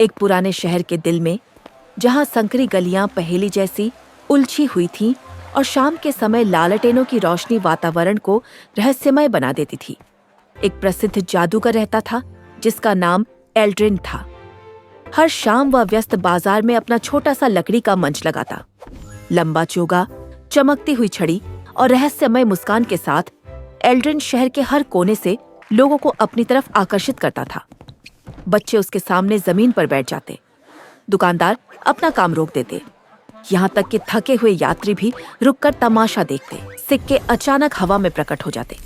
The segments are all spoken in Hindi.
एक पुराने शहर के दिल में, जहां संकरी गलियां पहेली जैसी उलझी हुई थीं और शाम के समय लालटेनों की रोशनी वातावरण को रहस्यमय बना देती थी, एक प्रसिद्ध जादूगर रहता था जिसका नाम एल्ड्रिन था। हर शाम वह व्यस्त बाजार में अपना छोटा सा लकड़ी का मंच लगाता। लंबा चोगा, चमकती हुई छड़ी और रहस्यमय मुस्कान के साथ एल्ड्रिन शहर के हर कोने से लोगों को अपनी तरफ आकर्षित करता था। बच्चे उसके सामने जमीन पर बैठ जाते, दुकानदार अपना काम रोक देते, यहाँ तक कि थके हुए यात्री भी रुककर तमाशा देखते। सिक्के अचानक हवा में प्रकट हो जाते,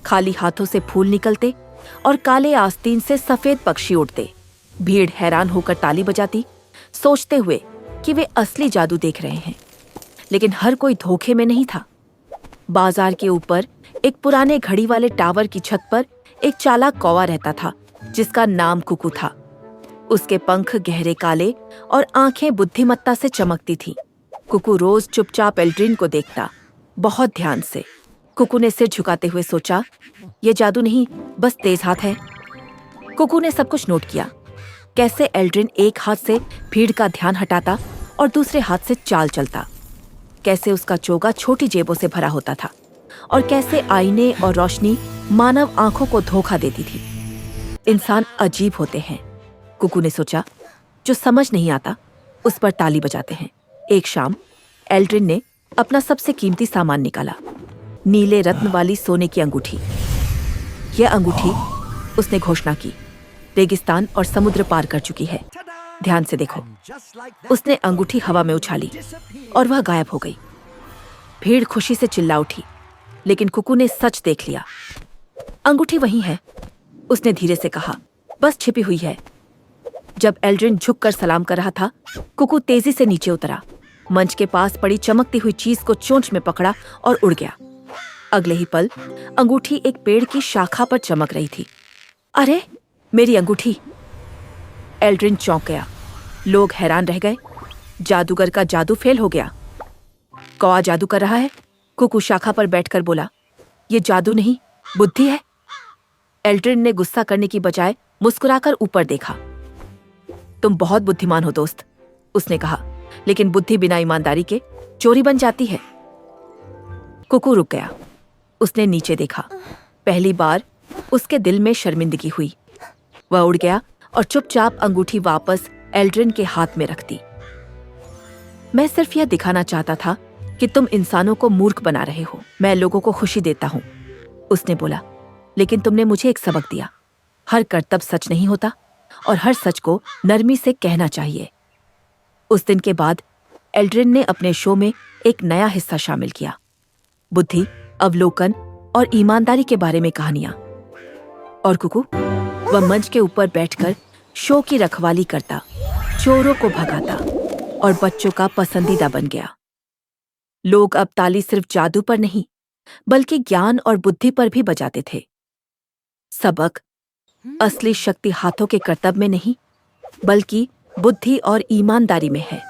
खाली हाथों से फूल निकलते और काले आस्तीन से सफेद पक्षी उड़ते। भीड़ हैरान होकर ताली बजाती, सोचते हुए कि वे असली जादू देख रहे हैं, लेकिन हर कोई धोखे में नहीं था। बाजार के ऊपर एक पुराने घड़ी वाले टावर की छत पर एक चालाक कौवा रहता था जिसका नाम कुकू था। उसके पंख गहरे काले और आंखें बुद्धिमत्ता से चमकती थीं। कुकू रोज चुपचाप एल्ड्रिन को देखता, बहुत ध्यान से। कुकू ने सिर झुकाते हुए सोचा, ये जादू नहीं, बस तेज हाथ है। कुकू ने सब कुछ नोट किया, कैसे एल्ड्रिन एक हाथ से भीड़ का ध्यान हटाता और दूसरे हाथ से चाल चलता, कैसे उसका चोगा छोटी जेबों से भरा होता था और कैसे आईने और रोशनी मानव आंखों को धोखा देती थी। इंसान अजीब होते हैं, कुकू ने सोचा, जो समझ नहीं आता उस पर ताली बजाते हैं। एक शाम एल्ड्रिन ने अपना सबसे कीमती सामान निकाला, नीले रत्न वाली सोने की अंगूठी। यह अंगूठी, उसने घोषणा की, रेगिस्तान और समुद्र पार कर चुकी है। ध्यान से देखो। उसने अंगूठी हवा में उछाली और वह गायब हो गई। भीड़ खुशी से चिल्ला उठी, लेकिन कुकू ने सच देख लिया। अंगूठी वहीं है, उसने धीरे से कहा, बस छिपी हुई है। जब एल्ड्रिन झुककर सलाम कर रहा था, कुकू तेजी से नीचे उतरा, मंच के पास पड़ी चमकती हुई चीज को चोंच में पकड़ा और उड़ गया। अगले ही पल अंगूठी एक पेड़ की शाखा पर चमक रही थी। अरे, मेरी अंगूठी! एल्ड्रिन चौंक गया। लोग हैरान रह गए। जादूगर का जादू फेल हो गया। कौवा जादू कर रहा है, कुकू शाखा पर बैठकर बोला। ये जादू नहीं, बुद्धि है। एल्ड्रिन ने गुस्सा करने की बजाय मुस्कुराकर ऊपर देखा। तुम बहुत बुद्धिमान हो दोस्त, उसने कहा, लेकिन बुद्धि बिना ईमानदारी के चोरी बन जाती है। कुकू रुक गया। उसने नीचे देखा। पहली बार उसके दिल में शर्मिंदगी हुई। वह उड़ गया और चुपचाप अंगूठी वापस एल्ड्रिन के हाथ में रख दी। मैं सिर्फ यह दिखाना चाहता था कि तुम इंसानों को मूर्ख बना रहे हो। मैं लोगों को खुशी देता हूं, उसने बोला, लेकिन तुमने मुझे एक सबक दिया। हर करतब सच नहीं होता और हर सच को नरमी से कहना चाहिए। उस दिन के बाद एल्ड्रिन ने अपने शो में एक नया हिस्सा शामिल किया, बुद्धि, अवलोकन और ईमानदारी के बारे में कहानियां। और कुकू, वह मंच के ऊपर बैठकर शो की रखवाली करता, चोरों को भगाता और बच्चों का पसंदीदा बन गया। लोग अब ताली सिर्फ जादू पर नहीं, बल्कि ज्ञान और बुद्धि पर भी बजाते थे। सबक, असली शक्ति हाथों के करतब में नहीं, बल्कि बुद्धि और ईमानदारी में है।